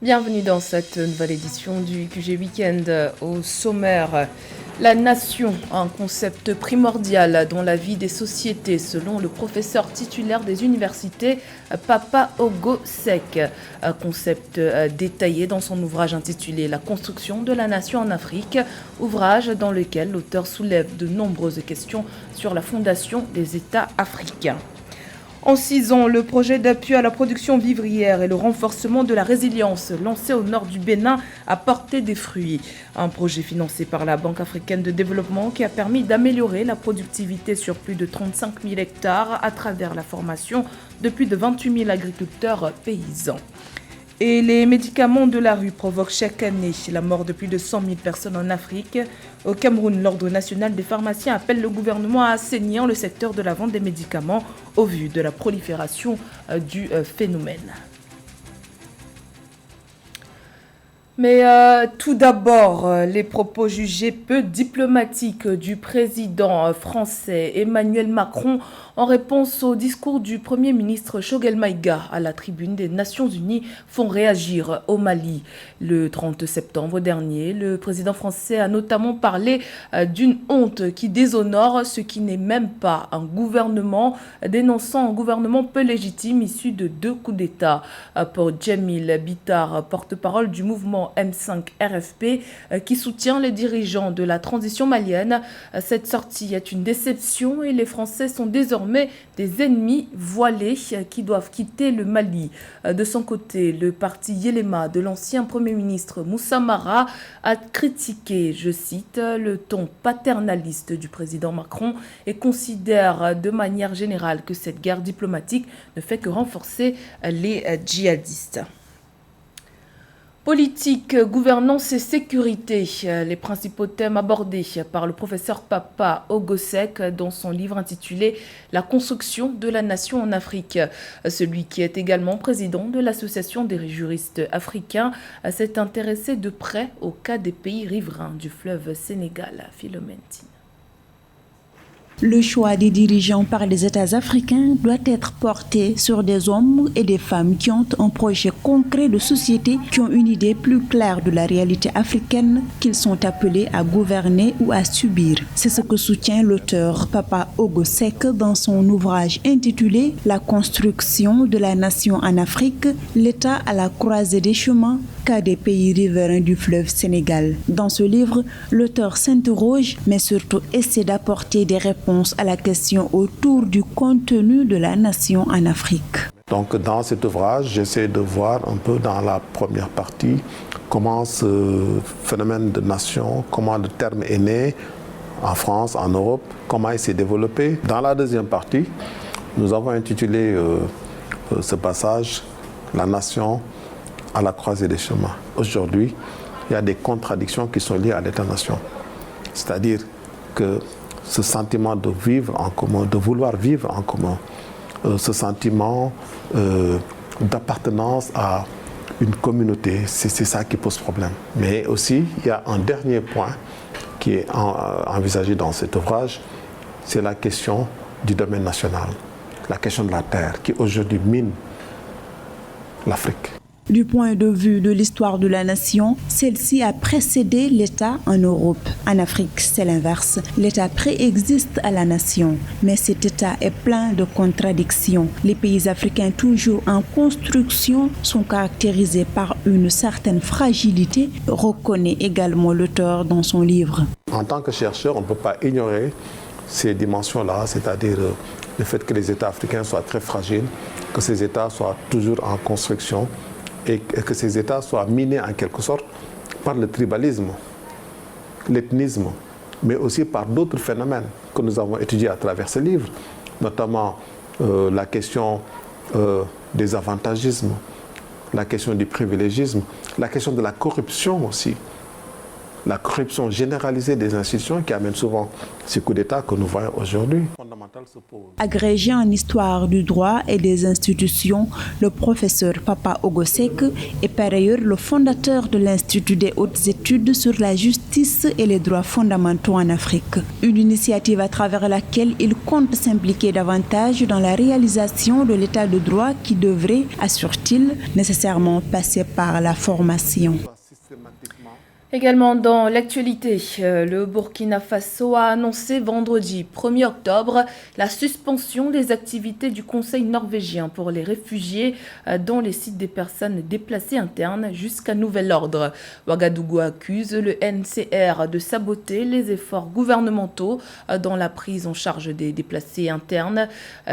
Bienvenue dans cette nouvelle édition du QG Weekend. Au sommaire, la nation, un concept primordial dans la vie des sociétés, selon le professeur titulaire des universités, Papa Ogo Seck. Un concept détaillé dans son ouvrage intitulé La construction de la nation en Afrique, ouvrage dans lequel l'auteur soulève de nombreuses questions sur la fondation des États africains. En 6 ans, le projet d'appui à la production vivrière et le renforcement de la résilience lancé au nord du Bénin a porté des fruits. Un projet financé par la Banque africaine de développement qui a permis d'améliorer la productivité sur plus de 35 000 hectares à travers la formation de plus de 28 000 agriculteurs paysans. Et les médicaments de la rue provoquent chaque année la mort de plus de 100 000 personnes en Afrique. Au Cameroun, l'Ordre national des pharmaciens appelle le gouvernement à assainir le secteur de la vente des médicaments au vu de la prolifération du phénomène. Mais tout d'abord, les propos jugés peu diplomatiques du président français Emmanuel Macron en réponse au discours du Premier ministre Choguel Maïga à la tribune des Nations Unies font réagir au Mali. Le 30 septembre dernier, le président français a notamment parlé d'une honte qui déshonore ce qui n'est même pas un gouvernement, dénonçant un gouvernement peu légitime issu de 2 coups d'État. Pour Djamil Bitar, porte-parole du mouvement M5 RFP, qui soutient les dirigeants de la transition malienne, cette sortie est une déception et les Français sont désormais des ennemis voilés qui doivent quitter le Mali. De son côté, le parti Yelema de l'ancien Premier ministre Moussa Mara a critiqué, je cite, le ton paternaliste du président Macron et considère de manière générale que cette guerre diplomatique ne fait que renforcer les djihadistes. Politique, gouvernance et sécurité, les principaux thèmes abordés par le professeur Papa Ogo Seck dans son livre intitulé La construction de la nation en Afrique. Celui qui est également président de l'Association des juristes africains s'est intéressé de près au cas des pays riverains du fleuve Sénégal. Philomène. Le choix des dirigeants par les États africains doit être porté sur des hommes et des femmes qui ont un projet concret de société, qui ont une idée plus claire de la réalité africaine qu'ils sont appelés à gouverner ou à subir. C'est ce que soutient l'auteur Papa Ogo Seck dans son ouvrage intitulé La construction de la nation en Afrique, l'État à la croisée des chemins, cas des pays riverains du fleuve Sénégal. Dans ce livre, l'auteur s'interroge, mais surtout essaie d'apporter des réponses à la question autour du contenu de la nation en Afrique. Donc dans cet ouvrage, j'essaie de voir un peu dans la première partie comment ce phénomène de nation, comment le terme est né en France, en Europe, comment il s'est développé. Dans la deuxième partie, nous avons intitulé ce passage « La nation à la croisée des chemins ». Aujourd'hui, il y a des contradictions qui sont liées à l'État-nation. C'est-à-dire que ce sentiment de vivre en commun, de vouloir vivre en commun, ce sentiment d'appartenance à une communauté, c'est ça qui pose problème. Mais aussi, il y a un dernier point qui est envisagé dans cet ouvrage, c'est la question du domaine national, la question de la terre qui aujourd'hui mine l'Afrique. Du point de vue de l'histoire de la nation, celle-ci a précédé l'État en Europe. En Afrique, c'est l'inverse. L'État préexiste à la nation, mais cet État est plein de contradictions. Les pays africains, toujours en construction, sont caractérisés par une certaine fragilité, reconnaît également l'auteur dans son livre. En tant que chercheur, on ne peut pas ignorer ces dimensions-là, c'est-à-dire le fait que les États africains soient très fragiles, que ces États soient toujours en construction, et que ces États soient minés en quelque sorte par le tribalisme, l'ethnisme, mais aussi par d'autres phénomènes que nous avons étudiés à travers ce livre, notamment la question des avantagismes, la question du privilégisme, la question de la corruption aussi, la corruption généralisée des institutions qui amène souvent ces coups d'État que nous voyons aujourd'hui. fondamentale se pose. Agrégé en histoire du droit et des institutions, le professeur Papa Ogosek est par ailleurs le fondateur de l'Institut des hautes études sur la justice et les droits fondamentaux en Afrique. Une initiative à travers laquelle il compte s'impliquer davantage dans la réalisation de l'état de droit qui devrait, assure-t-il, nécessairement passer par la formation. Également dans l'actualité, le Burkina Faso a annoncé vendredi 1er octobre la suspension des activités du Conseil norvégien pour les réfugiés dans les sites des personnes déplacées internes jusqu'à nouvel ordre. Ouagadougou accuse le NCR de saboter les efforts gouvernementaux dans la prise en charge des déplacés internes.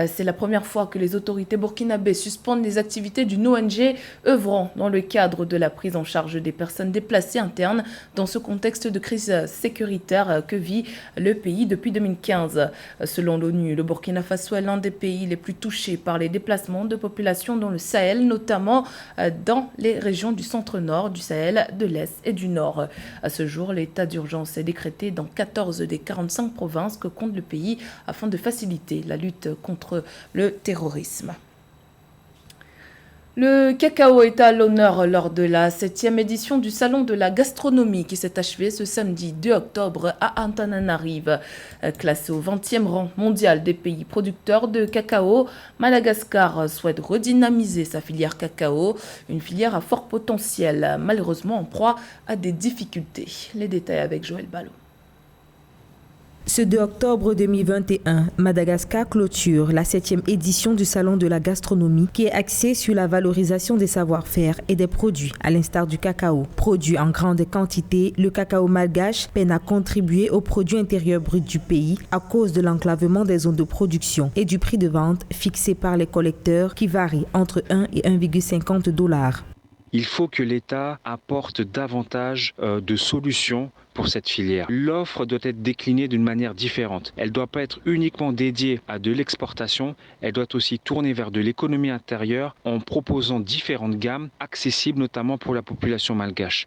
C'est la première fois que les autorités burkinabées suspendent les activités d'une ONG œuvrant dans le cadre de la prise en charge des personnes déplacées internes dans ce contexte de crise sécuritaire que vit le pays depuis 2015. Selon l'ONU, le Burkina Faso est l'un des pays les plus touchés par les déplacements de populations dans le Sahel, notamment dans les régions du centre-nord du Sahel, de l'Est et du Nord. À ce jour, l'état d'urgence est décrété dans 14 des 45 provinces que compte le pays afin de faciliter la lutte contre le terrorisme. Le cacao est à l'honneur lors de la 7e édition du Salon de la gastronomie qui s'est achevé ce samedi 2 octobre à Antananarive. Classé au 20e rang mondial des pays producteurs de cacao, Madagascar souhaite redynamiser sa filière cacao, une filière à fort potentiel, malheureusement en proie à des difficultés. Les détails avec Joël Ballot. Ce 2 octobre 2021, Madagascar clôture la 7e édition du Salon de la gastronomie qui est axée sur la valorisation des savoir-faire et des produits, à l'instar du cacao. Produit en grande quantité, le cacao malgache peine à contribuer au produit intérieur brut du pays à cause de l'enclavement des zones de production et du prix de vente fixé par les collecteurs qui varie entre 1 et 1,50 $. Il faut que l'État apporte davantage de solutions pour cette filière. L'offre doit être déclinée d'une manière différente. Elle ne doit pas être uniquement dédiée à de l'exportation, elle doit aussi tourner vers de l'économie intérieure en proposant différentes gammes accessibles notamment pour la population malgache.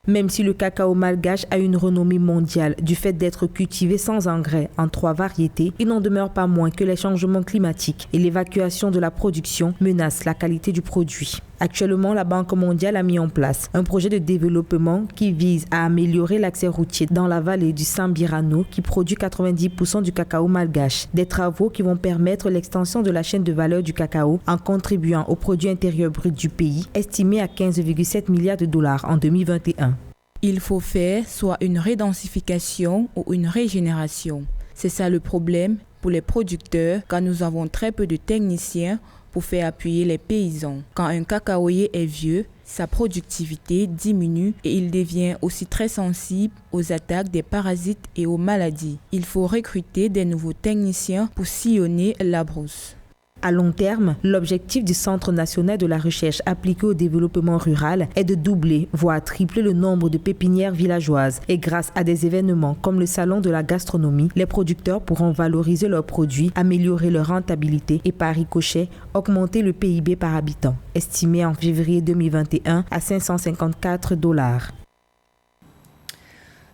Même si le cacao malgache a une renommée mondiale du fait d'être cultivé sans engrais en 3 variétés, il n'en demeure pas moins que les changements climatiques et l'évacuation de la production menacent la qualité du produit. Actuellement, la Banque mondiale a mis en place un projet de développement qui vise à améliorer l'accès routier dans la vallée du Sambirano qui produit 90% du cacao malgache. Des travaux qui vont permettre l'extension de la chaîne de valeur du cacao en contribuant au produit intérieur brut du pays, estimé à 15,7 milliards de dollars en 2021. Il faut faire soit une rédensification ou une régénération. C'est ça le problème pour les producteurs car nous avons très peu de techniciens pour faire appuyer les paysans. Quand un cacaoyer est vieux, sa productivité diminue et il devient aussi très sensible aux attaques des parasites et aux maladies. Il faut recruter des nouveaux techniciens pour sillonner la brousse. À long terme, l'objectif du Centre national de la recherche appliquée au développement rural est de doubler, voire tripler le nombre de pépinières villageoises. Et grâce à des événements comme le Salon de la gastronomie, les producteurs pourront valoriser leurs produits, améliorer leur rentabilité et par ricochet, augmenter le PIB par habitant, estimé en février 2021 à 554 $.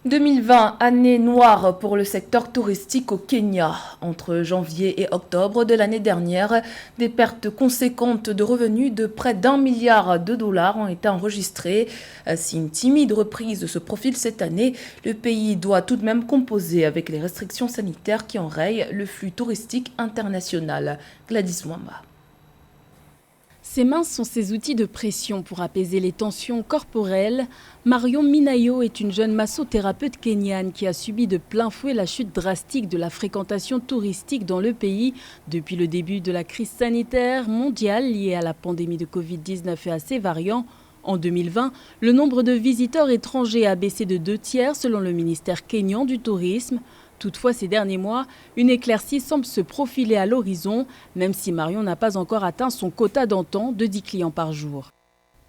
2020, année noire pour le secteur touristique au Kenya. Entre janvier et octobre de l'année dernière, des pertes conséquentes de revenus de près d'1 milliard de dollars ont été enregistrées. Si une timide reprise se profile cette année, le pays doit tout de même composer avec les restrictions sanitaires qui enrayent le flux touristique international. Gladys Mwamba. Ses mains sont ses outils de pression pour apaiser les tensions corporelles. Marion Minayo est une jeune massothérapeute kenyane qui a subi de plein fouet la chute drastique de la fréquentation touristique dans le pays depuis le début de la crise sanitaire mondiale liée à la pandémie de Covid-19 et à ses variants. En 2020, le nombre de visiteurs étrangers a baissé de 2/3 selon le ministère kényan du tourisme. Toutefois, ces derniers mois, une éclaircie semble se profiler à l'horizon, même si Marion n'a pas encore atteint son quota d'antan de 10 clients par jour.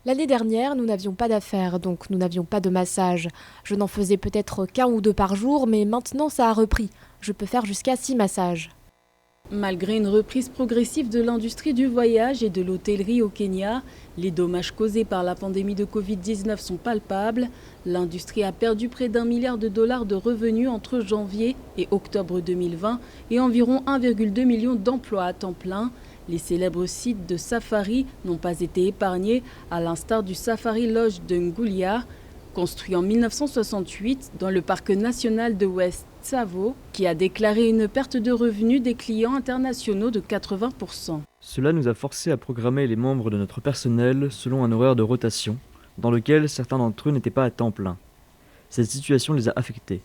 L'année dernière, nous n'avions pas d'affaires, donc nous n'avions pas de massage. Je n'en faisais peut-être qu'1 ou 2 par jour, mais maintenant ça a repris. Je peux faire jusqu'à 6 massages. Malgré une reprise progressive de l'industrie du voyage et de l'hôtellerie au Kenya, les dommages causés par la pandémie de Covid-19 sont palpables. L'industrie a perdu près d'$1 milliard de revenus entre janvier et octobre 2020 et environ 1,2 million d'emplois à temps plein. Les célèbres sites de safari n'ont pas été épargnés, à l'instar du Safari Lodge de Ngulia, construit en 1968 dans le parc national de West Tsavo, qui a déclaré une perte de revenus des clients internationaux de 80%. Cela nous a forcé à programmer les membres de notre personnel selon un horaire de rotation, dans lequel certains d'entre eux n'étaient pas à temps plein. Cette situation les a affectés.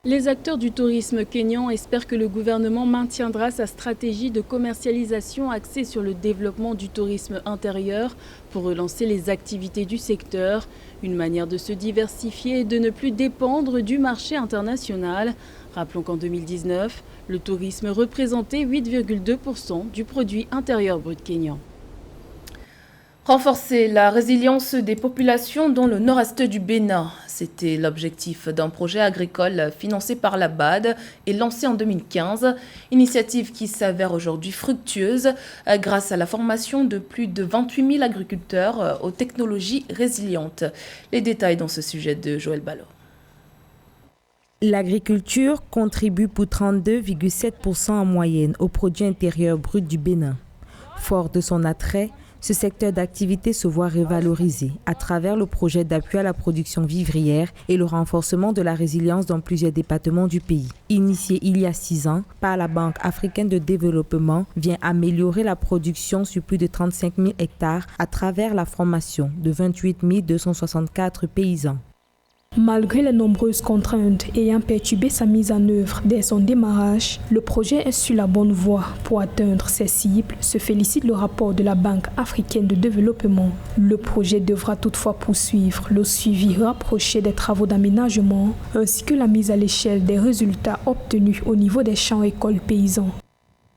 Les acteurs du tourisme kényan espèrent que le gouvernement maintiendra sa stratégie de commercialisation axée sur le développement du tourisme intérieur pour relancer les activités du secteur, une manière de se diversifier et de ne plus dépendre du marché international. Rappelons qu'en 2019, le tourisme représentait 8,2% du produit intérieur brut kényan. Renforcer la résilience des populations dans le nord-est du Bénin. C'était l'objectif d'un projet agricole financé par la BAD et lancé en 2015. Initiative qui s'avère aujourd'hui fructueuse grâce à la formation de plus de 28 000 agriculteurs aux technologies résilientes. Les détails dans ce sujet de Joël Ballot. L'agriculture contribue pour 32,7% en moyenne au produit intérieur brut du Bénin. Fort de son attrait, ce secteur d'activité se voit révalorisé à travers le projet d'appui à la production vivrière et le renforcement de la résilience dans plusieurs départements du pays. Initié il y a 6 ans par la Banque africaine de développement, vient améliorer la production sur plus de 35 000 hectares à travers la formation de 28 264 paysans. Malgré les nombreuses contraintes ayant perturbé sa mise en œuvre dès son démarrage, le projet est sur la bonne voie pour atteindre ses cibles, se félicite le rapport de la Banque africaine de développement. Le projet devra toutefois poursuivre le suivi rapproché des travaux d'aménagement ainsi que la mise à l'échelle des résultats obtenus au niveau des champs-écoles paysans.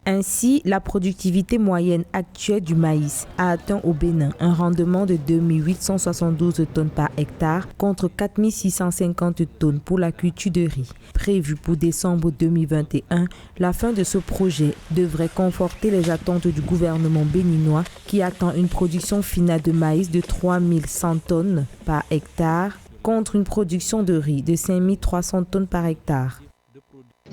Ainsi, la productivité moyenne actuelle du maïs a atteint au Bénin un rendement de 2 872 tonnes par hectare contre 4 650 tonnes pour la culture de riz. Prévu pour décembre 2021, la fin de ce projet devrait conforter les attentes du gouvernement béninois qui attend une production finale de maïs de 3 100 tonnes par hectare contre une production de riz de 5 300 tonnes par hectare.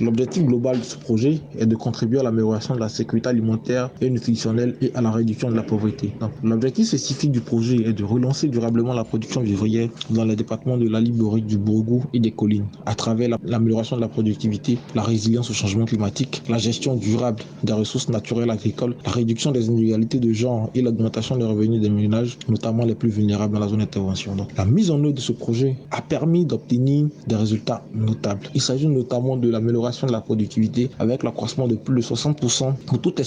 L'objectif global de ce projet est de contribuer à l'amélioration de la sécurité alimentaire et nutritionnelle et à la réduction de la pauvreté. L'objectif spécifique du projet est de relancer durablement la production vivrière dans les départements de l'Ali-Bori, du Bourgou et des collines, à travers l'amélioration de la productivité, la résilience au changement climatique, la gestion durable des ressources naturelles agricoles, la réduction des inégalités de genre et l'augmentation des revenus des ménages, notamment les plus vulnérables dans la zone d'intervention. La mise en œuvre de ce projet a permis d'obtenir des résultats notables. Il s'agit notamment de l'amélioration de la productivité avec l'accroissement de plus de 60% pour toutes les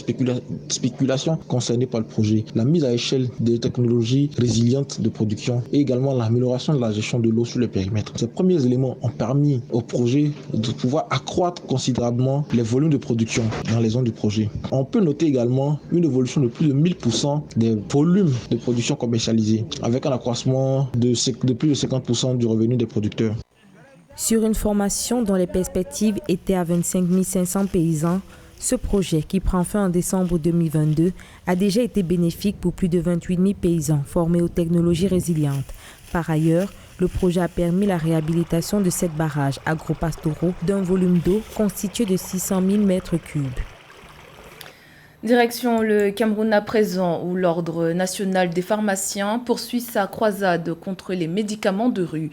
spéculations concernées par le projet, la mise à échelle des technologies résilientes de production et également l'amélioration de la gestion de l'eau sur le périmètre. Ces premiers éléments ont permis au projet de pouvoir accroître considérablement les volumes de production dans les zones du projet. On peut noter également une évolution de plus de 1000% des volumes de production commercialisés avec un accroissement de plus de 50% du revenu des producteurs. Sur une formation dont les perspectives étaient à 25 500 paysans, ce projet, qui prend fin en décembre 2022, a déjà été bénéfique pour plus de 28 000 paysans formés aux technologies résilientes. Par ailleurs, le projet a permis la réhabilitation de 7 barrages agro-pastoraux d'un volume d'eau constitué de 600 000 mètres cubes. Direction le Cameroun à présent, où l'Ordre national des pharmaciens poursuit sa croisade contre les médicaments de rue.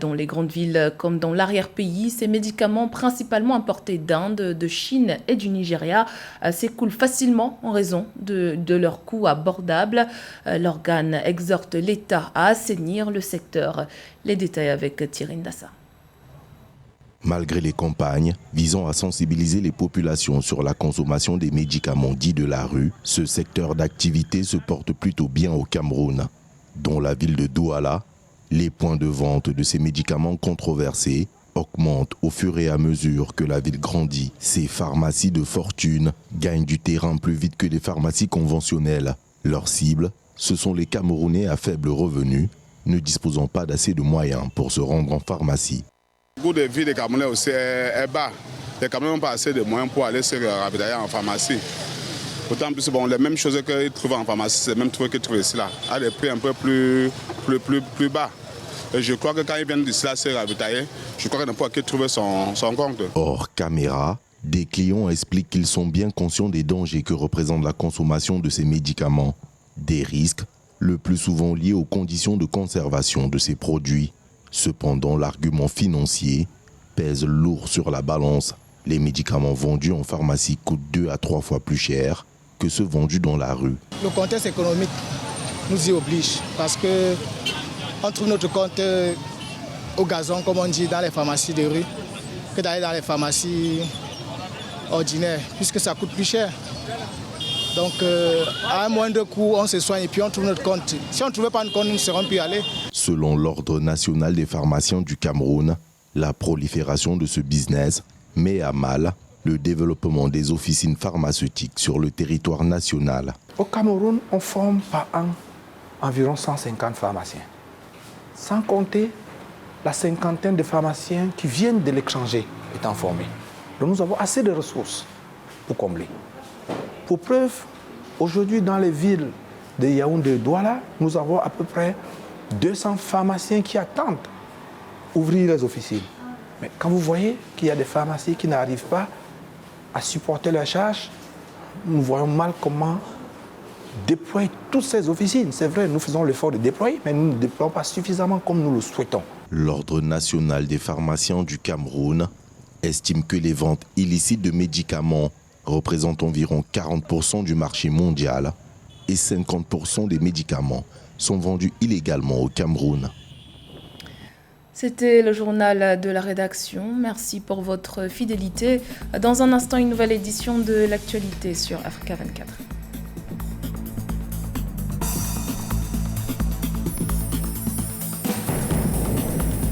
Dans les grandes villes comme dans l'arrière-pays, ces médicaments principalement importés d'Inde, de Chine et du Nigeria s'écoulent facilement en raison de leurs coûts abordables. L'organe exhorte l'État à assainir le secteur. Les détails avec Thierry Ndassa. Malgré les campagnes visant à sensibiliser les populations sur la consommation des médicaments dits de la rue, ce secteur d'activité se porte plutôt bien au Cameroun. Dans la ville de Douala, les points de vente de ces médicaments controversés augmentent au fur et à mesure que la ville grandit. Ces pharmacies de fortune gagnent du terrain plus vite que les pharmacies conventionnelles. Leur cible, ce sont les Camerounais à faible revenu, ne disposant pas d'assez de moyens pour se rendre en pharmacie. Le coût de vie des Camerounais aussi est bas. Les Camerounais n'ont pas assez de moyens pour aller se ravitailler en pharmacie. Autant plus, les mêmes choses qu'ils trouvent en pharmacie, c'est les mêmes trucs qu'ils trouvent ici, là, à des prix un peu plus bas. Et je crois que quand ils viennent d'ici là se ravitailler, je crois que n'importe qui trouve son compte. Hors caméra, des clients expliquent qu'ils sont bien conscients des dangers que représente la consommation de ces médicaments. Des risques, le plus souvent liés aux conditions de conservation de ces produits. Cependant, l'argument financier pèse lourd sur la balance. Les médicaments vendus en pharmacie coûtent 2 à 3 fois plus cher que ceux vendus dans la rue. Le contexte économique nous y oblige parce que on trouve notre compte au gazon, comme on dit, dans les pharmacies de rue, que d'aller dans les pharmacies ordinaires, puisque ça coûte plus cher. Donc, à un moindre coût, on se soigne et puis on trouve notre compte. Si on ne trouvait pas notre compte, nous ne serons plus allés. Selon l'Ordre national des pharmaciens du Cameroun, la prolifération de ce business met à mal le développement des officines pharmaceutiques sur le territoire national. Au Cameroun, on forme par an environ 150 pharmaciens. Sans compter la cinquantaine de pharmaciens qui viennent de l'étranger étant formés. Donc nous avons assez de ressources pour combler. Pour preuve, aujourd'hui dans les villes de Yaoundé et Douala, nous avons à peu près 200 pharmaciens qui attendent ouvrir les officines. Mais quand vous voyez qu'il y a des pharmacies qui n'arrivent pas à supporter la charge, nous voyons mal comment déployer toutes ces officines. C'est vrai, nous faisons l'effort de déployer, mais nous ne déployons pas suffisamment comme nous le souhaitons. L'Ordre national des pharmaciens du Cameroun estime que les ventes illicites de médicaments représentent environ 40% du marché mondial et 50% des médicaments sont vendus illégalement au Cameroun. C'était le journal de la rédaction. Merci pour votre fidélité. Dans un instant, une nouvelle édition de l'actualité sur Africa 24.